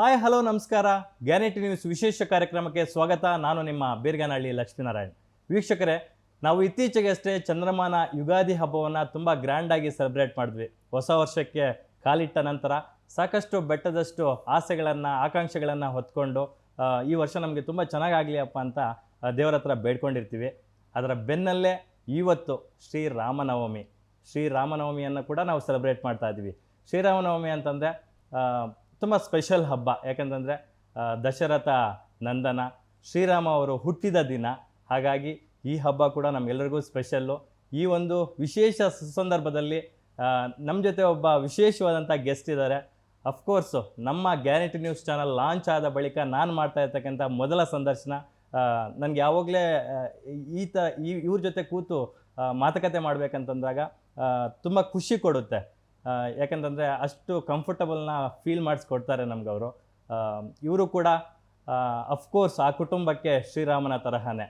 Hi hello ನಮಸ್ಕಾರ. ಗ್ಯಾನೆಟಿ news ವಿಶೇಷ ಕಾರ್ಯಕ್ರಮಕ್ಕೆ ಸ್ವಾಗತ. ನಾನು ನಿಮ್ಮ ಬೀರ್ಗಾನಹಳ್ಳಿ ಲಕ್ಷ್ಮೀನಾರಾಯಣ್. ವೀಕ್ಷಕರೇ, ನಾವು ಇತ್ತೀಚೆಗೆ ಅಷ್ಟೇ ಚಂದ್ರಮಾನ ಯುಗಾದಿ ಹಬ್ಬವನ್ನು ತುಂಬ ಗ್ರ್ಯಾಂಡಾಗಿ ಸೆಲೆಬ್ರೇಟ್ ಮಾಡಿದ್ವಿ. ಹೊಸ ವರ್ಷಕ್ಕೆ ಕಾಲಿಟ್ಟ ನಂತರ ಸಾಕಷ್ಟು ಬೆಟ್ಟದಷ್ಟು ಆಸೆಗಳನ್ನು ಆಕಾಂಕ್ಷೆಗಳನ್ನು ಹೊತ್ಕೊಂಡು ಈ ವರ್ಷ ನಮಗೆ ತುಂಬ ಚೆನ್ನಾಗಾಗಲಿ ಅಪ್ಪ ಅಂತ ದೇವರ ಹತ್ರ ಬೇಡ್ಕೊಂಡಿರ್ತೀವಿ. ಅದರ ಬೆನ್ನಲ್ಲೇ ಇವತ್ತು ಶ್ರೀರಾಮನವಮಿಯನ್ನು ಕೂಡ ನಾವು ಸೆಲೆಬ್ರೇಟ್ ಮಾಡ್ತಾ ಇದ್ದೀವಿ. ಶ್ರೀರಾಮನವಮಿ ಅಂತಂದರೆ ತುಂಬ ಸ್ಪೆಷಲ್ ಹಬ್ಬ. ಯಾಕಂತಂದರೆ ದಶರಥ ನಂದನ ಶ್ರೀರಾಮ ಅವರು ಹುಟ್ಟಿದ ದಿನ. ಹಾಗಾಗಿ ಈ ಹಬ್ಬ ಕೂಡ ನಮ್ಗೆಲ್ಲರಿಗೂ ಸ್ಪೆಷಲ್ಲು. ಈ ಒಂದು ವಿಶೇಷ ಸಂದರ್ಭದಲ್ಲಿ ನಮ್ಮ ಜೊತೆ ಒಬ್ಬ ವಿಶೇಷವಾದಂಥ ಗೆಸ್ಟ್ ಇದ್ದಾರೆ. ಅಫ್ಕೋರ್ಸು ನಮ್ಮ ಗ್ಯಾನೆಟಿ ನ್ಯೂಸ್ ಚಾನಲ್ ಲಾಂಚ್ ಆದ ಬಳಿಕ ನಾನು ಮಾಡ್ತಾ ಇರ್ತಕ್ಕಂಥ ಮೊದಲ ಸಂದರ್ಶನ. ನನಗೆ ಯಾವಾಗಲೇ ಇವ್ರ ಜೊತೆ ಕೂತು ಮಾತುಕತೆ ಮಾಡಬೇಕಂತಂದಾಗ ತುಂಬ ಖುಷಿ ಕೊಡುತ್ತೆ. ಯಾಕಂತಂದರೆ ಅಷ್ಟು ಕಂಫರ್ಟಬಲ್ನ ಫೀಲ್ ಮಾಡಿಸ್ಕೊಡ್ತಾರೆ ನಮ್ಗೆ ಅವರು. ಇವರು ಕೂಡ ಅಫ್ಕೋರ್ಸ್ ಆ ಕುಟುಂಬಕ್ಕೆ ಶ್ರೀರಾಮನ ತರಹನೇ.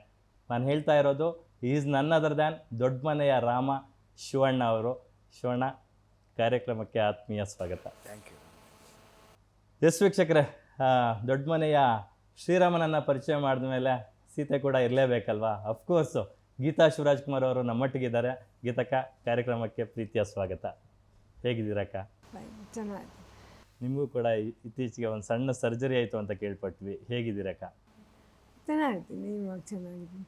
ನಾನು ಹೇಳ್ತಾ ಇರೋದು ಈಸ್ ನನ್ ಅದರ್ ದ್ಯಾನ್ ದೊಡ್ಡ ಮನೆಯ ರಾಮ ಶಿವಣ್ಣ ಅವರು. ಶಿವಣ್ಣ, ಕಾರ್ಯಕ್ರಮಕ್ಕೆ ಆತ್ಮೀಯ ಸ್ವಾಗತ. Thank you. ಎಸ್ ವೀಕ್ಷಕರೇ, ದೊಡ್ಡ ಮನೆಯ ಶ್ರೀರಾಮನನ್ನು ಪರಿಚಯ ಮಾಡಿದ ಮೇಲೆ ಸೀತೆ ಕೂಡ ಇರಲೇಬೇಕಲ್ವಾ. ಅಫ್ಕೋರ್ಸು ಗೀತಾ ಶಿವರಾಜ್ಕುಮಾರ್ ಅವರು ನಮ್ಮೊಟ್ಟಿಗಿದ್ದಾರೆ. ಗೀತಕ್ಕ, ಕಾರ್ಯಕ್ರಮಕ್ಕೆ ಪ್ರೀತಿಯ ಸ್ವಾಗತ. ಹೇಗಿದ್ದೀರಕ್ಕ? ಚೆನ್ನಾಗಿ. ನಿಮಗೂ ಕೂಡ ಇತ್ತೀಚೆಗೆ ಒಂದು ಸಣ್ಣ ಸರ್ಜರಿ ಆಯಿತು ಅಂತ ಕೇಳ್ಪಟ್ವಿ. ಹೇಗಿದ್ದೀರಕ್ಕ? ಚೆನ್ನಾಗಿದ್ದೀನಿ, ಇವಾಗ ಚೆನ್ನಾಗಿದ್ದೀನಿ.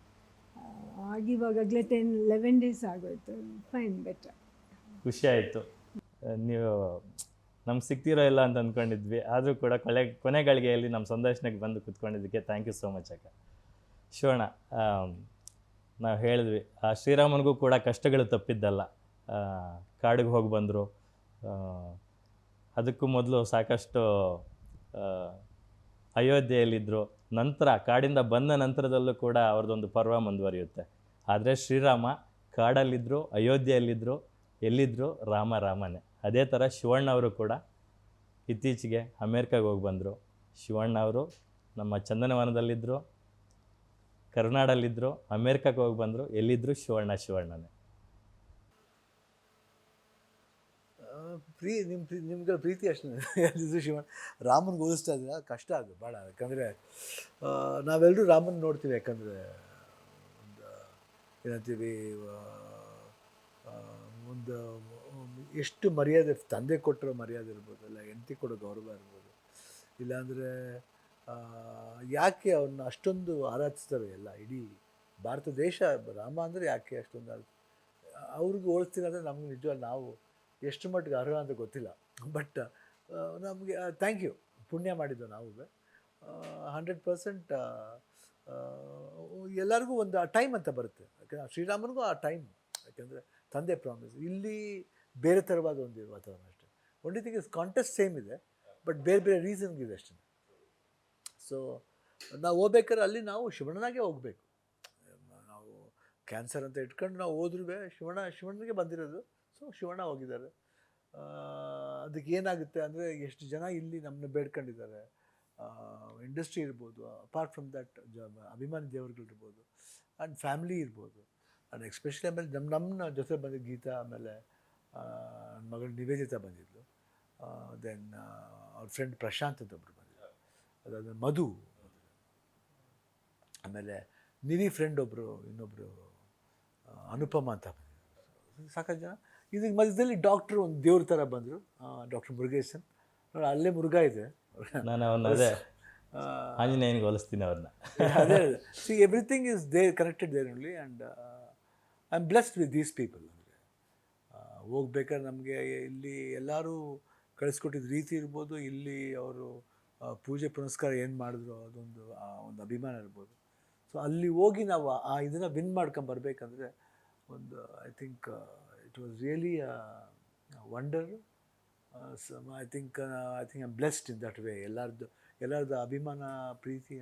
ಆಗಿವಾಗಲೇ 10-11 ಡೇಸ್ ಆಗೋಯ್ತು. Fine, better. ಖುಷಿ ಆಯಿತು. ನೀವು ನಮ್ಗೆ ಸಿಗ್ತಿರೋ ಇಲ್ಲ ಅಂತ ಅಂದ್ಕೊಂಡಿದ್ವಿ. ಆದರೂ ಕೂಡ ಕೊನೆಗಳಿಗೆಯಲ್ಲಿ ನಮ್ಮ ಸಂದರ್ಶನಕ್ಕೆ ಬಂದು ಕೂತ್ಕೊಂಡಿದ್ದಕ್ಕೆ ಥ್ಯಾಂಕ್ ಯು ಸೋ ಮಚ್ ಅಕ್ಕ. ಶಿವಣ್ಣ, ನಾವು ಹೇಳಿದ್ವಿ ಆ ಶ್ರೀರಾಮನಿಗೂ ಕೂಡ ಕಷ್ಟಗಳು ತಪ್ಪಿದ್ದಲ್ಲ. ಕಾಡಿಗೆ ಹೋಗಿ ಬಂದರು. ಅದಕ್ಕೂ ಮೊದಲು ಸಾಕಷ್ಟು ಅಯೋಧ್ಯೆಯಲ್ಲಿದ್ದರು. ನಂತರ ಕಾಡಿಂದ ಬಂದ ನಂತರದಲ್ಲೂ ಕೂಡ ಅವ್ರದ್ದೊಂದು ಪರ್ವ ಮುಂದುವರಿಯುತ್ತೆ. ಆದರೆ ಶ್ರೀರಾಮ ಕಾಡಲ್ಲಿದ್ದರು, ಅಯೋಧ್ಯೆಯಲ್ಲಿದ್ದರು, ಎಲ್ಲಿದ್ದರು ರಾಮನೇ. ಅದೇ ಥರ ಶಿವಣ್ಣ ಅವರು ಕೂಡ ಇತ್ತೀಚೆಗೆ ಅಮೇರಿಕಾಗೆ ಹೋಗಿ ಬಂದರು. ಶಿವಣ್ಣ ಅವರು ನಮ್ಮ ಚಂದನವನದಲ್ಲಿದ್ದರು, ಕರ್ನಾಡಲ್ಲಿದ್ದರು, ಅಮೇರಿಕಾಗೆ ಹೋಗಿ ಬಂದರು. ಎಲ್ಲಿದ್ದರು ಶಿವಣ್ಣನೇ. ನಿಮ್ಗೆ ಪ್ರೀತಿ ಅಷ್ಟೇ ಇದು ಶಿವಣ್ಣ. ರಾಮನಿಗೆ ಹೋಲಿಸ್ತಾ ಇದ್ದೀರ, ಕಷ್ಟ ಅದು ಭಾಳ. ಯಾಕಂದರೆ ನಾವೆಲ್ಲರೂ ರಾಮನ ನೋಡ್ತೀವಿ. ಯಾಕಂದರೆ ಒಂದು ಏನಂತೀವಿ, ಒಂದು ಎಷ್ಟು ಮರ್ಯಾದೆ, ತಂದೆ ಕೊಟ್ಟಿರೋ ಮರ್ಯಾದೆ ಇರ್ಬೋದು, ಇಲ್ಲ ಹೆಂಡತಿ ಕೊಡೋ ಗೌರವ ಇರ್ಬೋದು, ಇಲ್ಲಾಂದರೆ ಯಾಕೆ ಅವನ್ನ ಅಷ್ಟೊಂದು ಆರಾಧಿಸ್ತವೆ ಎಲ್ಲ ಇಡೀ ಭಾರತ ದೇಶ. ರಾಮ ಅಂದರೆ ಯಾಕೆ ಅಷ್ಟೊಂದು ಅವ್ರಿಗೆ ಹೋಲಿಸ್ತೀನಿ ಅಂದರೆ ನಮ್ಗೆ ನಿಜವಾಗಿ ನಾವು ಎಷ್ಟು ಮಟ್ಟಿಗೆ ಅರ್ಹ ಅಂತ ಗೊತ್ತಿಲ್ಲ. ಬಟ್ ನಮಗೆ ಥ್ಯಾಂಕ್ ಯು, ಪುಣ್ಯ ಮಾಡಿದ್ದು ನಾವು 100%. ಎಲ್ಲರಿಗೂ ಒಂದು ಆ ಟೈಮ್ ಅಂತ ಬರುತ್ತೆ. ಯಾಕಂದರೆ ಶ್ರೀರಾಮನಿಗೂ ಆ ಟೈಮ್, ಯಾಕೆಂದರೆ ತಂದೆ ಪ್ರಾಮಿಸ್. ಇಲ್ಲಿ ಬೇರೆ ಥರವಾದ ಒಂದು ವಾತಾವರಣ ಅಷ್ಟೇ. Only thing is contest same ಇದೆ, ಬಟ್ ಬೇರೆ ಬೇರೆ ರೀಸನ್ಗಿದೆ ಅಷ್ಟೇ. ಸೊ ನಾವು ಹೋಗ್ಬೇಕಾದ್ರೆ ಅಲ್ಲಿ ನಾವು ಶಿವಣ್ಣನಾಗೆ ಹೋಗಬೇಕು. ನಾವು ಕ್ಯಾನ್ಸರ್ ಅಂತ ಇಟ್ಕೊಂಡು ನಾವು ಹೋದ್ರೂ ಶಿವಣ್ಣನಿಗೆ ಬಂದಿರೋದು. ಸೊ ಶಿವಣ್ಣ ಹೋಗಿದ್ದಾರೆ. ಅದಕ್ಕೆ ಏನಾಗುತ್ತೆ ಅಂದರೆ ಎಷ್ಟು ಜನ ಇಲ್ಲಿ ನಮ್ಮನ್ನ ಬೇಡ್ಕೊಂಡಿದ್ದಾರೆ. ಇಂಡಸ್ಟ್ರಿ ಇರ್ಬೋದು, ಅಪಾರ್ಟ್ ಫ್ರಮ್ ದಟ್ ಅಭಿಮಾನಿ ದೇವರುಗಳಿರ್ಬೋದು, ಆ್ಯಂಡ್ ಫ್ಯಾಮ್ಲಿ ಇರ್ಬೋದು, ಆ್ಯಂಡ್ ಎಸ್ಪೆಷಲಿ ಆಮೇಲೆ ನಮ್ಮ ಜೊತೆ ಬಂದಿದ್ದು ಗೀತಾ, ಆಮೇಲೆ ನನ್ನ ಮಗಳು ನಿವೇದಿತಾ ಬಂದಿದ್ಲು. ದೆನ್ ಅವ್ರ ಫ್ರೆಂಡ್ ಪ್ರಶಾಂತ್ ಅಂತ ಒಬ್ಬರು ಬಂದಿದ್ದರು. ಅದಾದ ಮಧು, ಆಮೇಲೆ ನಿವಿ ಫ್ರೆಂಡ್ ಇನ್ನೊಬ್ಬರು ಅನುಪಮ ಅಂತ ಬಂದಿದ್ದರು. ಸಾಕಷ್ಟು ಜನ. ಇದಕ್ಕೆ ಮಧ್ಯದಲ್ಲಿ ಡಾಕ್ಟ್ರು ಒಂದು ದೇವ್ರ ಥರ ಬಂದರು, ಡಾಕ್ಟರ್ ಮುರುಗೇಶನ್. ನೋಡಿ, ಅಲ್ಲೇ ಮುರುಘಾ ಇದೆ. ನಾನು ಅದೇ ಆಂಜನೇಯನಿಗೆ ಹೋಲಿಸ್ತೀನಿ ಅವ್ರನ್ನ. ಅದೇ see, everything is there, connected there only. And I am blessed with these people. ಅಂದರೆ ಹೋಗ್ಬೇಕಾದ್ರೆ ನಮಗೆ ಇಲ್ಲಿ ಎಲ್ಲರೂ ಕಳಿಸ್ಕೊಟ್ಟಿದ್ದ ರೀತಿ ಇರ್ಬೋದು, ಇಲ್ಲಿ ಅವರು ಪೂಜೆ ಪುನಸ್ಕಾರ ಏನು ಮಾಡಿದ್ರು ಅದೊಂದು ಒಂದು ಅಭಿಮಾನ ಇರ್ಬೋದು. ಸೊ ಅಲ್ಲಿ ಹೋಗಿ ನಾವು ಇದನ್ನು ವಿನ್ ಮಾಡ್ಕೊಂಬರ್ಬೇಕಂದ್ರೆ ಒಂದು I think it was really a wonder. I think I'm blessed in that way. ಎಲ್ಲರದ್ದು ಅಭಿಮಾನ, ಪ್ರೀತಿ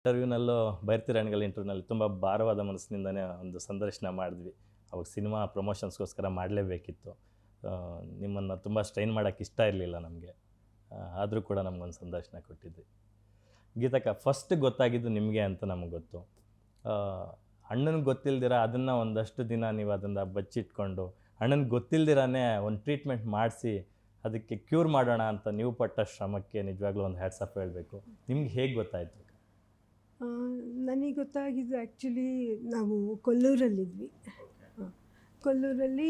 ಇಂಟರ್ವ್ಯೂನಲ್ಲೂ ಬೈರ್ತಿರಾಣಿಗಳ ಇಂಟರ್ವ್ಯೂನಲ್ಲಿ ತುಂಬ ಭಾರವಾದ ಮನಸ್ಸಿನಿಂದನೇ ಒಂದು ಸಂದರ್ಶನ ಮಾಡಿದ್ವಿ. ಅವಾಗ ಸಿನಿಮಾ ಪ್ರಮೋಷನ್ಸ್ಗೋಸ್ಕರ ಮಾಡಲೇಬೇಕಿತ್ತು. ನಿಮ್ಮನ್ನು ತುಂಬ ಸ್ಟ್ರೈನ್ ಮಾಡೋಕ್ಕೆ ಇಷ್ಟ ಇರಲಿಲ್ಲ ನಮಗೆ, ಆದರೂ ಕೂಡ ನಮಗೊಂದು ಸಂದರ್ಶನ ಕೊಟ್ಟಿದ್ವಿ. ಗೀತಕ್ಕ, ಫಸ್ಟ್ ಗೊತ್ತಾಗಿದ್ದು ನಿಮಗೆ ಅಂತ ನಮಗೆ ಗೊತ್ತು. ಅಣ್ಣನಿಗೆ ಗೊತ್ತಿಲ್ದಿರ ಅದನ್ನು ಒಂದಷ್ಟು ದಿನ ನೀವು ಅದನ್ನು ಬಚ್ಚಿಟ್ಕೊಂಡು ಅಣ್ಣನಿಗೆ ಗೊತ್ತಿಲ್ದಿರಾನೇ ಒಂದು ಟ್ರೀಟ್ಮೆಂಟ್ ಮಾಡಿಸಿ ಅದಕ್ಕೆ ಕ್ಯೂರ್ ಮಾಡೋಣ ಅಂತ ನೀವು ಪಟ್ಟ ಶ್ರಮಕ್ಕೆ ನಿಜವಾಗ್ಲೂ ಒಂದು ಹ್ಯಾಟ್ಸ್ ಆಫ್ ಹೇಳಬೇಕು. ನಿಮ್ಗೆ ಹೇಗೆ ಗೊತ್ತಾಯಿತು? ನನಗೆ ಗೊತ್ತಾಗಿದ್ದು ಆ್ಯಕ್ಚುಲಿ ನಾವು ಕೊಲ್ಲೂರಲ್ಲಿದ್ವಿ. ಕೊಲ್ಲೂರಲ್ಲಿ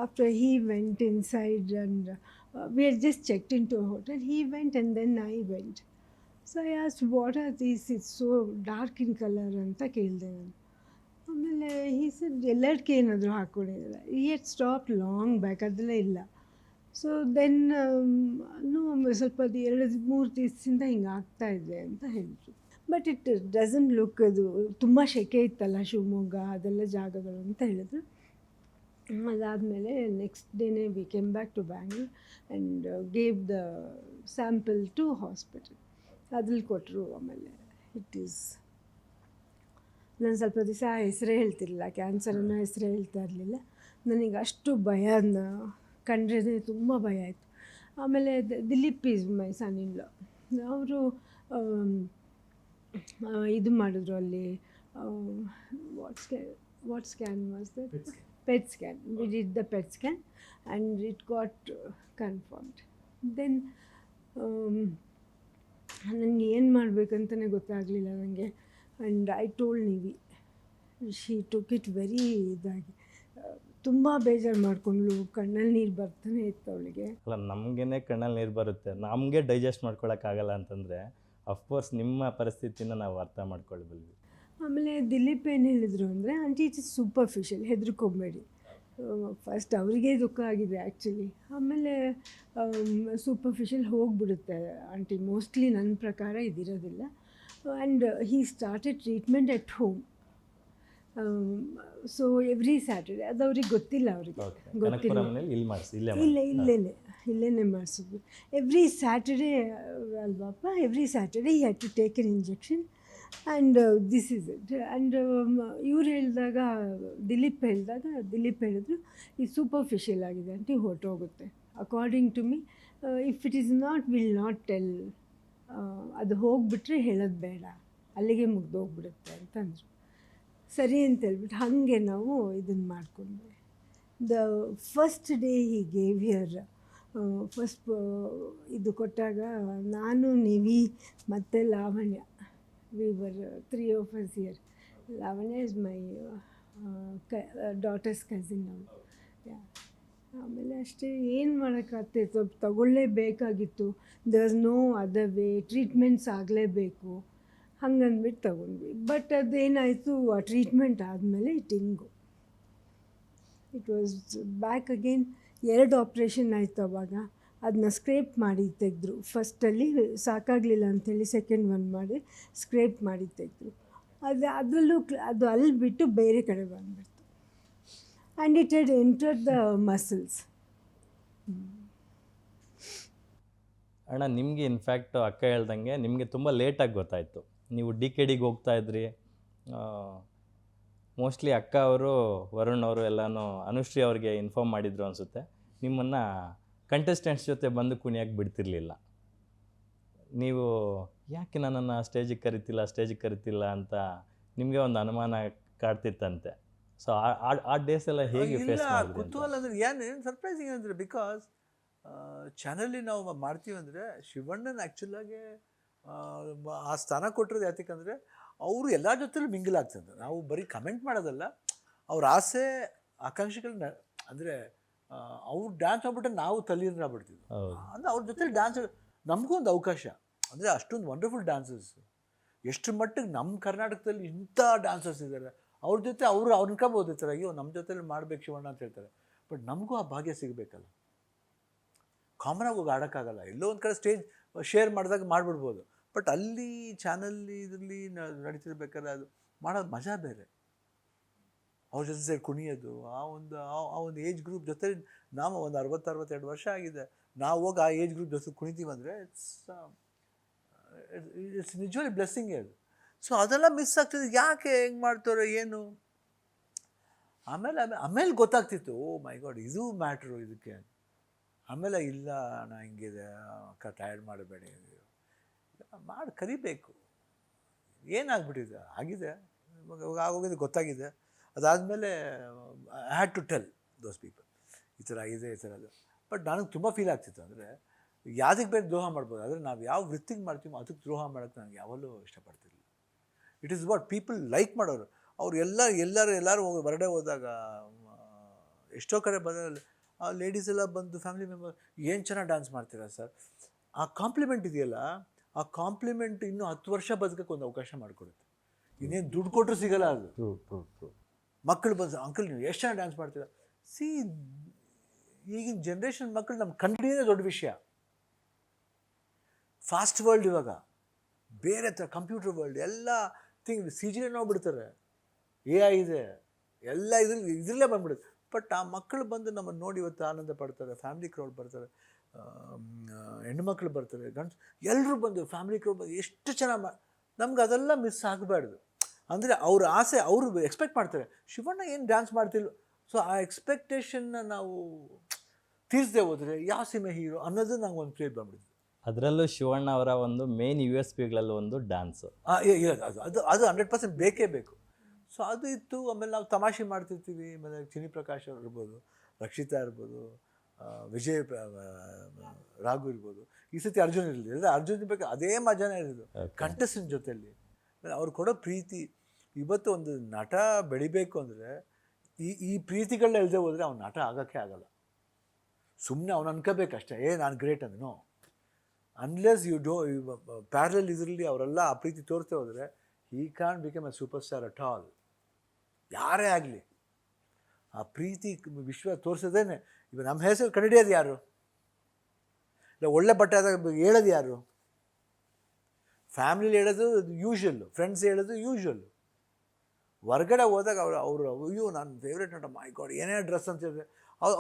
after he went inside and we are just checked in to hotel. He went and then I went. So I asked what are these, it's so dark in colour ಅಂತ ಕೇಳಿದೆ ನಾನು. ಆಮೇಲೆ ಈ ಸೆಡ್ ಎಲ್ಲದಕ್ಕೆ ಏನಾದರೂ ಹಾಕ್ಕೊಂಡಿದ್ದಾರೆ. ಈ head stop long back, ಅದೆಲ್ಲ ಇಲ್ಲ. So then ಸ್ವಲ್ಪ ಅದು 2-3 ದಿವಸದಿಂದ ಹಿಂಗೆ ಆಗ್ತಾಯಿದೆ ಅಂತ ಹೇಳಿದ್ರು. ಬಟ್ ಇಟ್ ಡಸಂಟ್ ಲುಕ್, ಅದು ತುಂಬ ಸೆಕೆ ಇತ್ತಲ್ಲ ಶಿವಮೊಗ್ಗ ಅದೆಲ್ಲ ಜಾಗಗಳು ಅಂತ ಹೇಳಿದ್ರು. ಅದಾದಮೇಲೆ ನೆಕ್ಸ್ಟ್ ಡೇನೇ we came back to Bangalore and gave the sample to hospital. ಅದ್ರಲ್ಲಿ ಕೊಟ್ಟರು. ಆಮೇಲೆ ಇಟ್ ಈಸ್, ನಾನು ಸ್ವಲ್ಪ ದಿವಸ ಹೆಸರೇ ಹೇಳ್ತಿರಲಿಲ್ಲ, ಕ್ಯಾನ್ಸರ್ ಅನ್ನೋ ಹೆಸರೇ ಹೇಳ್ತಾ ಇರಲಿಲ್ಲ. ನನಗೆ ಅಷ್ಟು ಭಯ, ಕಂಡ್ರೆ ತುಂಬ ಭಯ ಆಯಿತು. ಆಮೇಲೆ ದಿಲೀಪ್ ಈಸ್ ಮೈ ಸನ್ ಇನ್ ಲಾ. ಅವರು ಇದು ಮಾಡಿದ್ರು ಅಲ್ಲಿ, what scan was that? PET scan. We did the PET scan and it got confirmed. Then ನನಗೆ ಏನು ಮಾಡಬೇಕಂತಲೇ ಗೊತ್ತಾಗಲಿಲ್ಲ ನನಗೆ. And I told Nivi. She took it very ಇದಾಗಿ, ತುಂಬ ಬೇಜಾರು ಮಾಡಿಕೊಂಡ್ಳು. ಕಣ್ಣಲ್ಲಿ ನೀರು ಬರ್ತಾನೆ ಇತ್ತು ಅವಳಿಗೆ. ಅಲ್ಲ, ನಮಗೇನೆ ಕಣ್ಣಲ್ಲಿ ನೀರು ಬರುತ್ತೆ, ನಮಗೆ ಡೈಜೆಸ್ಟ್ ಮಾಡ್ಕೊಳಕ್ಕಾಗಲ್ಲ ಅಂತಂದರೆ ಅಫ್ಕೋರ್ಸ್ ನಿಮ್ಮ ಪರಿಸ್ಥಿತಿನ ನಾವು ಅರ್ಥ ಮಾಡ್ಕೊಳ್ಬಲ್ವಿ. ಆಮೇಲೆ ದಿಲೀಪ್ ಏನು ಹೇಳಿದರು ಅಂದರೆ, ಆಂಟಿ ಇಟ್ ಇಸ್ ಸೂಪರ್ಫಿಷಿಯಲ್, ಹೆದರ್ಕೊಬೇಡಿ. ಫಸ್ಟ್ ಅವರಿಗೆ ದುಃಖ ಆಗಿದೆ ಆ್ಯಕ್ಚುಲಿ. ಆಮೇಲೆ ಸೂಪರ್ಫಿಷಿಯಲ್ ಹೋಗಿಬಿಡುತ್ತೆ ಆಂಟಿ, ಮೋಸ್ಟ್ಲಿ ನನ್ನ ಪ್ರಕಾರ ಇದಿರೋದಿಲ್ಲ. And he started treatment at home. So every Saturday, ಅದು ಅವ್ರಿಗೆ ಗೊತ್ತಿಲ್ಲ, ಅವ್ರಿಗೆ ಗೊತ್ತಿಲ್ಲ. ಇಲ್ಲೇ ಮಾಡಿಸಿದ್ವಿ. ಎವ್ರಿ ಸ್ಯಾಟರ್ಡೇ ಅಲ್ವಾಪ್ಪ, every Saturday he had to take an injection and this is it. And ಇವ್ರು ಹೇಳಿದಾಗ, ದಿಲೀಪ್ ಹೇಳಿದ್ರು ಇದು ಸೂಪರ್ಫಿಷಿಯಲ್ ಆಗಿದೆ ಆಂಟಿ, ಹೊರಟೋಗುತ್ತೆ. According to me, if it is not, will not tell. ಅದು ಹೋಗಿಬಿಟ್ರೆ ಹೇಳೋದು ಬೇಡ, ಅಲ್ಲಿಗೆ ಮುಗ್ದೋಗ್ಬಿಡುತ್ತೆ ಅಂತಂದರು. ಸರಿ ಅಂತ ಹೇಳ್ಬಿಟ್ಟು ಹಾಗೆ ನಾವು ಇದನ್ನು ಮಾಡಿಕೊಂಡ್ವಿ. The first day he gave here, first ಇದು ಕೊಟ್ಟಾಗ ನಾನು, ನಿವಿ ಮತ್ತು Lavanya, we were 3 of us here. Lavanya is my daughter's cousin now. Yeah. ಆಮೇಲೆ ಅಷ್ಟೇ, ಏನು ಮಾಡೋಕ್ಕಾಗ್ತಿತ್ತು, ತಗೊಳ್ಳೇಬೇಕಾಗಿತ್ತು. There was no other way, treatments ಆಗಲೇಬೇಕು, ಹಂಗಂದ್ಬಿಟ್ಟು ತಗೊಂಡ್ವಿ. ಬಟ್ ಅದೇನಾಯಿತು, ಆ ಟ್ರೀಟ್ಮೆಂಟ್ ಆದಮೇಲೆ it was back again. 2 operation ಆಯಿತು ಅವಾಗ. ಅದನ್ನ ಸ್ಕ್ರೇಪ್ ಮಾಡಿ ತೆಗೆದ್ರು. ಫಸ್ಟಲ್ಲಿ ಸಾಕಾಗಲಿಲ್ಲ ಅಂಥೇಳಿ ಸೆಕೆಂಡ್ ಒನ್ ಮಾಡಿ ಸ್ಕ್ರೇಪ್ ಮಾಡಿ ತೆಗೆದ್ರು. ಅದರಲ್ಲೂ ಅದು ಅಲ್ಲಿ ಬಿಟ್ಟು ಬೇರೆ ಕಡೆ ಬಂದುಬಿಡ್ತು. And it had entered the muscles. ಅಣ್ಣ, ನಿಮಗೆ ಇನ್ಫ್ಯಾಕ್ಟ್ ಅಕ್ಕ ಹೇಳ್ದಂಗೆ ನಿಮಗೆ ತುಂಬ ಲೇಟಾಗಿ ಗೊತ್ತಾಯಿತು. ನೀವು DKDಗೆ ಹೋಗ್ತಾಯಿದ್ರಿ. ಮೋಸ್ಟ್ಲಿ ಅಕ್ಕ ಅವರು, ವರುಣ್ ಅವರು ಎಲ್ಲನೂ ಅನುಶ್ರೀ ಅವ್ರಿಗೆ ಇನ್ಫಾರ್ಮ್ ಮಾಡಿದ್ರು ಅನಿಸುತ್ತೆ. ನಿಮ್ಮನ್ನು ಕಂಟೆಸ್ಟೆಂಟ್ಸ್ ಜೊತೆ ಬಂದು ಕುಣಿಯೋಕ್ಕೆ ಬಿಡ್ತಿರ್ಲಿಲ್ಲ. ನೀವು ಯಾಕೆ ನನ್ನನ್ನು ಸ್ಟೇಜಿಗೆ ಕರಿತಿಲ್ಲ ಅಂತ ನಿಮಗೆ ಒಂದು ಅನುಮಾನ ಕಾಡ್ತಿತ್ತಂತೆ. ಸೊ ಆ ಡೇಸ್ ಎಲ್ಲ ಹೇಗೆ ಫೇಸ್ ಮಾಡಿದ್ರಿ? ಕುತೂಹಲ ಅಂದರೆ ಏನು ಸರ್ಪ್ರೈಸಿಂಗ್ ಅಂದರೆ, ಬಿಕಾಸ್ ಚಾನಲ್ಲಿ ನಾವು ಮಾಡ್ತೀವಿ ಅಂದರೆ ಶಿವಣ್ಣನ ಆ್ಯಕ್ಚುಲಾಗಿ ಆ ಸ್ಥಾನ ಕೊಟ್ಟಿರೋದು ಯಾತಕ್ಕಂದರೆ ಅವರು ಎಲ್ಲ ಜೊತೆಲೂ ಮಿಂಗಲ್ ಆಗ್ತದೆ. ನಾವು ಬರೀ ಕಮೆಂಟ್ ಮಾಡೋದಲ್ಲ, ಅವ್ರ ಆಸೆ ಆಕಾಂಕ್ಷೆಗಳನ್ನ, ಅಂದರೆ ಅವ್ರು ಡ್ಯಾನ್ಸ್ ಆಗ್ಬಿಟ್ರೆ ನಾವು ತಲ್ಲೀನಾಗ್ಬಿಡ್ತಿದ್ವಿ. ಅಂದರೆ ಅವ್ರ ಜೊತೆ ಡ್ಯಾನ್ಸ್ ನಮಗೂ ಒಂದು ಅವಕಾಶ. ಅಂದರೆ ಅಷ್ಟೊಂದು ವಂಡರ್ಫುಲ್ ಡ್ಯಾನ್ಸರ್ಸ್, ಎಷ್ಟು ಮಟ್ಟಿಗೆ ನಮ್ಮ ಕರ್ನಾಟಕದಲ್ಲಿ ಇಂಥ ಡ್ಯಾನ್ಸರ್ಸ್ ಇದ್ದಾರೆ. ಅವ್ರ ಜೊತೆ ಅವ್ರು ಅನ್ಕೋಬೋದಿರ್ತಾರೆ, ಅಯ್ಯೋ ನಮ್ಮ ಜೊತೆಲಿ ಮಾಡ್ಬೇಕು ಶಿವಣ್ಣ ಅಂತ ಹೇಳ್ತಾರೆ. ಬಟ್ ನಮಗೂ ಆ ಭಾಗ್ಯ ಸಿಗಬೇಕಲ್ಲ. ಕಾಮನಾಗಿ ಹೋಗಿ ಆಡೋಕ್ಕಾಗಲ್ಲ. ಎಲ್ಲೋ ಒಂದು ಕಡೆ ಸ್ಟೇಜ್ ಶೇರ್ ಮಾಡಿದಾಗ ಮಾಡಿಬಿಡ್ಬೋದು. ಬಟ್ ಅಲ್ಲಿ ಚಾನಲ್ಲಿ ಇದರಲ್ಲಿ ನಡೀತಿರ್ಬೇಕಾದ್ರೆ ಅದು ಮಾಡೋದು ಮಜಾ ಬೇರೆ. ಅವ್ರ ಜೊತೆ ಸೇರಿ ಕುಣಿಯೋದು, ಆ ಒಂದು ಏಜ್ ಗ್ರೂಪ್ ಜೊತೆ ನಾವು ಒಂದು 60-62 ವರ್ಷ ಆಗಿದೆ, ನಾವು ಹೋಗಿ ಆ ಏಜ್ ಗ್ರೂಪ್ ಜೊತೆ ಕುಣಿತೀವಿ ಅಂದರೆ ಇಟ್ಸ್ ನಿಜವಾಗ್ಲೂ ಬ್ಲೆಸ್ಸಿಂಗ್ ಅದು. ಸೊ ಅದೆಲ್ಲ ಮಿಸ್ ಆಗ್ತಿದೆ. ಯಾಕೆ ಹೆಂಗೆ ಮಾಡ್ತಾರೆ ಏನು? ಆಮೇಲೆ ಗೊತ್ತಾಗ್ತಿತ್ತು, ಓ ಮೈ ಗಾಡ್ ಇದು ಮ್ಯಾಟ್ರು ಇದಕ್ಕೆ. ಆಮೇಲೆ ಇಲ್ಲ ಅಣ್ಣ ಹಿಂಗಿದೆ, ಅಕ್ಕ ಟಯರ್ಡ್ ಮಾಡಬೇಡಿ, ಮಾಡಿ ಕಲಿಬೇಕು. ಏನಾಗ್ಬಿಟ್ಟಿದೆ ಆಗಿದೆ, ಇವಾಗ ಆಗೋಗಿದೆ ಗೊತ್ತಾಗಿದೆ. ಅದಾದಮೇಲೆ I had to tell those people ಈ ಥರ ಇದೆ, ಈ ಥರ ಅದು. ಬಟ್ ನನಗೆ ತುಂಬ ಫೀಲ್ ಆಗ್ತಿತ್ತು. ಅಂದರೆ ಯಾವುದಕ್ಕೆ ಬೇರೆ ದ್ರೋಹ ಮಾಡ್ಬೋದು, ಆದರೆ ನಾವು ಯಾವ ವೃತ್ತಿಗೆ ಮಾಡ್ತೀವೋ ಅದಕ್ಕೆ ದ್ರೋಹ ಮಾಡೋಕ್ಕೆ ನನಗೆ ಯಾವಲ್ಲೂ ಇಷ್ಟಪಡ್ತಿರಲಿಲ್ಲ. It is what people like ಮಾಡೋರು. ಅವ್ರು ಎಲ್ಲರೂ ಹೊರಗಡೆ ಹೋದಾಗ ಎಷ್ಟೋ ಕಡೆ ಬಂದಲ್ಲಿ ಆ ಲೇಡೀಸ್ ಎಲ್ಲ ಬಂದು ಫ್ಯಾಮಿಲಿ ಮೆಂಬರ್ ಏನು ಚೆನ್ನಾಗಿ ಡ್ಯಾನ್ಸ್ ಮಾಡ್ತೀರಾ ಸರ್, ಆ ಕಾಂಪ್ಲಿಮೆಂಟ್ ಇದೆಯಲ್ಲ, ಆ ಕಾಂಪ್ಲಿಮೆಂಟ್ ಇನ್ನೂ 10 ವರ್ಷ ಬದುಕಕ್ಕೆ ಒಂದು ಅವಕಾಶ ಮಾಡಿಕೊಡುತ್ತೆ. ಇನ್ನೇನು ದುಡ್ಡು ಕೊಟ್ಟರು ಸಿಗಲ್ಲ ಅದು. ಮಕ್ಕಳು ಬಂದು ಅಂಕಲ್ ನೀವು ಎಷ್ಟು ಚೆನ್ನಾಗಿ ಡ್ಯಾನ್ಸ್ ಮಾಡ್ತೀರಾ. ಸಿ ಈಗಿನ ಜನ್ರೇಷನ್ ಮಕ್ಕಳು ನಮ್ಮ ಕಂಡಿಡಿಯೋದೇ ದೊಡ್ಡ ವಿಷಯ. ಫಾಸ್ಟ್ ವರ್ಲ್ಡ್ ಇವಾಗ, ಬೇರೆ ಥರ ಕಂಪ್ಯೂಟರ್ ವರ್ಲ್ಡ್, ಎಲ್ಲ ಥಿಂಗ್ CG ನೋಡ್ಬಿಡ್ತಾರೆ, AI ಇದೆ, ಎಲ್ಲ ಇದ್ರಲ್ಲೇ ಬಂದ್ಬಿಡುತ್ತೆ. ಬಟ್ ಆ ಮಕ್ಕಳು ಬಂದು ನಮ್ಮನ್ನು ನೋಡಿ ಇವತ್ತು ಆನಂದ ಪಡ್ತಾರೆ. ಫ್ಯಾಮಿಲಿ ಕ್ರೌಡ್ ಬರ್ತಾರೆ, ಹೆಣ್ಮಕ್ಳು ಬರ್ತಾರೆ, ಗಂಡಸು ಎಲ್ಲರೂ ಬಂದು ಫ್ಯಾಮಿಲಿ ಕ್ರೌಡ್ ಬಂದು ಎಷ್ಟು ಚೆನ್ನಾಗಿ ನಮ್ಗೆ ಅದೆಲ್ಲ ಮಿಸ್ ಆಗಬಾರ್ದು. ಅಂದರೆ ಅವ್ರ ಆಸೆ, ಅವರು ಎಕ್ಸ್ಪೆಕ್ಟ್ ಮಾಡ್ತಾರೆ, ಶಿವಣ್ಣ ಏನು ಡ್ಯಾನ್ಸ್ ಮಾಡ್ತಿಲ್ಲ. ಸೊ ಆ ಎಕ್ಸ್ಪೆಕ್ಟೇಷನ್ನ ನಾವು ತೀರಿಸದೆ ಹೋದರೆ ಯಾವ ಸಿನಿಮಾ ಹೀರೋ ಅನ್ನೋದು ನಂಗೆ ಒಂದು ಪ್ಲೇಟ್ ಬಂದ್ಬಿಡುತ್ತೆ. ಅದರಲ್ಲೂ ಶಿವಣ್ಣ ಅವರ ಒಂದು ಮೇನ್ USPಗಳಲ್ಲಿ ಒಂದು ಡ್ಯಾನ್ಸು. ಅದು 100% ಬೇಕೇ ಬೇಕು. ಸೊ ಅದು ಇತ್ತು. ಆಮೇಲೆ ನಾವು ತಮಾಷೆ ಮಾಡ್ತಿರ್ತೀವಿ. ಆಮೇಲೆ ಚಿನಿ ಪ್ರಕಾಶ್ ಅವ್ರು ಇರ್ಬೋದು, ರಕ್ಷಿತಾ ಇರ್ಬೋದು, ವಿಜಯ್ ರಾಘು ಇರ್ಬೋದು. ಈ ಸತಿ ಅರ್ಜುನ್ ಇರಲಿಲ್ಲ, ಅಂದರೆ ಅರ್ಜುನ್ ಬಗ್ಗೆ ಅದೇ ಮಜಾನೇ ಇರೋದು ಕಂಟೆಸ್ಟೆಂಟ್ ಜೊತೆಯಲ್ಲಿ. ಅವ್ರು ಕೊಡೋ ಪ್ರೀತಿ. ಇವತ್ತು ಒಂದು ನಟ ಬೆಳಿಬೇಕು ಅಂದರೆ ಈ ಪ್ರೀತಿಗಳನ್ನ ಇಲ್ಲದೆ ಹೋದರೆ ಅವ್ನು ನಟ ಆಗೋಕ್ಕೆ ಆಗಲ್ಲ. ಸುಮ್ಮನೆ ಅವ್ನು ಅನ್ಕೋಬೇಕಷ್ಟೇ, ನಾನು ಗ್ರೇಟ್ ಅಂದ್ರೆ. ನೋ, ಅನ್ಲೆಸ್ ಯು ಪ್ಯಾರಲಲ್ ಇದರಲ್ಲಿ ಅವರೆಲ್ಲ ಆ ಪ್ರೀತಿ ತೋರಿಸ್ತೇ ಹೋದರೆ he can become A super star at all. ಯಾರೇ ಆಗಲಿ ಆ ಪ್ರೀತಿ ವಿಶ್ವ ತೋರಿಸೋದೇನೆ. ಇವಾಗ ನಮ್ಮ ಹೆಸರು ಕಂಡಿಡಿಯೋದು ಯಾರು? ಇಲ್ಲ ಒಳ್ಳೆ ಬಟ್ಟೆ ಆದಾಗ ಹೇಳೋದು ಯಾರು? ಫ್ಯಾಮಿಲಿಲಿ ಹೇಳೋದು ಯೂಶ್ವಲ್ಲು, ಫ್ರೆಂಡ್ಸ್ ಹೇಳೋದು ಯೂಶ್ವಲ್ಲು. ಹೊರ್ಗಡೆ ಹೋದಾಗ ಅವರು ಅಯ್ಯೋ ನನ್ನ ಫೇವ್ರೇಟ್ ನಟ, ಮೈ ಗಾಡ್ ಏನೇ ಡ್ರೆಸ್ ಅಂತ ಹೇಳಿದ್ರೆ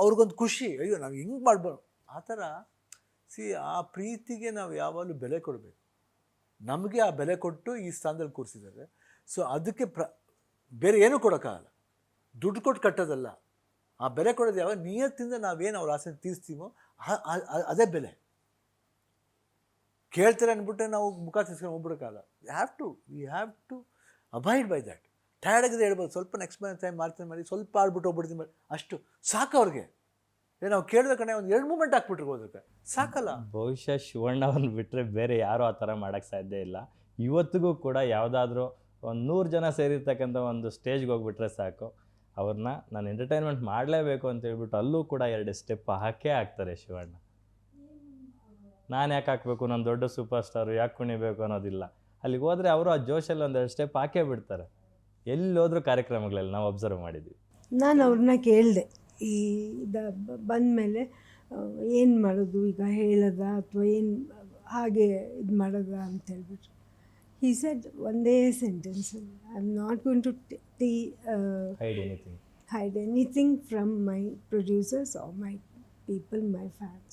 ಅವ್ರಿಗೊಂದು ಖುಷಿ, ಅಯ್ಯೋ ನಾವು ಹಿಂಗೆ ಮಾಡ್ಬೋದು. ಆ ಥರ ಆ ಪ್ರೀತಿಗೆ ನಾವು ಯಾವಾಗಲೂ ಬೆಲೆ ಕೊಡಬೇಕು. ನಮಗೆ ಆ ಬೆಲೆ ಕೊಟ್ಟು ಈ ಸ್ಥಾನದಲ್ಲಿ ಕೂರಿಸಿದ್ದಾರೆ. ಸೊ ಅದಕ್ಕೆ ಬೇರೆ ಏನೂ ಕೊಡೋಕ್ಕಾಗಲ್ಲ, ದುಡ್ಡು ಕೊಟ್ಟು ಕಟ್ಟೋದಲ್ಲ. ಆ ಬೆಲೆ ಕೊಡೋದು ಯಾವಾಗ ನಿಯತ್ತಿಂದ ನಾವೇನು ಅವ್ರ ಆಸೆ ತೀರಿಸ್ತೀವೋ ಅದೇ ಬೆಲೆ. ಕೇಳ್ತಾರೆ ಅಂದ್ಬಿಟ್ಟೆ ನಾವು ಮುಖ ತಿರ್ಸ್ಕೊಂಡು ಹೋಗ್ಬಿಡೋಕ್ಕಾಗಲ್ಲ. We have to abide by that. Tired ಆಗಿದೆ ಹೇಳ್ಬೋದು, ಸ್ವಲ್ಪ ನೆಕ್ಸ್ಟ್ ಟೈಮ್ ಮಾಡ್ತೀನಿ ಮಾಡಿ, ಸ್ವಲ್ಪ ಆಡ್ಬಿಟ್ಟು ಹೋಗ್ಬಿಡ್ತೀನಿ ಮಾಡಿ, ಅಷ್ಟು ಸಾಕು ಅವ್ರಿಗೆ. ನಾವು ಕೇಳಿದ ಕಡೆ ಒಂದು 2 ಮೂಮೆಂಟ್ ಹಾಕ್ಬಿಟ್ಟಿರ್ಬೋದಕ್ಕೆ, ಸಾಕಲ್ಲ. ಬಹುಶಃ ಶಿವಣ್ಣವನ್ನು ಬಿಟ್ಟರೆ ಬೇರೆ ಯಾರೂ ಆ ಥರ ಮಾಡೋಕ್ಕೆ ಸಾಧ್ಯ ಇಲ್ಲ. ಇವತ್ತಿಗೂ ಕೂಡ ಯಾವುದಾದ್ರೂ ಒಂದು 100 ಜನ ಸೇರಿರ್ತಕ್ಕಂಥ ಒಂದು ಸ್ಟೇಜ್ಗೆ ಹೋಗ್ಬಿಟ್ರೆ ಸಾಕು, ಅವ್ರನ್ನ ನಾನು ಎಂಟರ್ಟೈನ್ಮೆಂಟ್ ಮಾಡಲೇಬೇಕು ಅಂತ ಹೇಳ್ಬಿಟ್ಟು ಅಲ್ಲೂ ಕೂಡ 2 ಸ್ಟೆಪ್ ಹಾಕೇ ಹಾಕ್ತಾರೆ ಶಿವಣ್ಣ. ನಾನು ಯಾಕೆ ಹಾಕಬೇಕು, ನಾನು ದೊಡ್ಡ ಸೂಪರ್ ಸ್ಟಾರು, ಯಾಕೆ ಕುಣಿಬೇಕು ಅನ್ನೋದಿಲ್ಲ. ಅಲ್ಲಿಗೆ ಹೋದರೆ ಅವರು ಆ ಜೋಶಲ್ಲಿ 1-2 ಸ್ಟೆಪ್ ಹಾಕೇ ಬಿಡ್ತಾರೆ. ಎಲ್ಲೋದ್ರೂ ಕಾರ್ಯಕ್ರಮಗಳಲ್ಲಿ ನಾವು ಅಬ್ಸರ್ವ್ ಮಾಡಿದ್ವಿ. ನಾನು ಅವ್ರನ್ನ ಕೇಳಿದೆ, ಈ ಬಂದಮೇಲೆ ಏನು ಮಾಡೋದು ಈಗ, ಹೇಳೋದ ಅಥವಾ ಏನು ಹಾಗೆ ಇದು ಮಾಡೋದ ಅಂತ ಹೇಳ್ಬಿಟ್ಟು. He said ಒಂದೇ sentence, I am not going to hide anything from my producers or my people, my fans.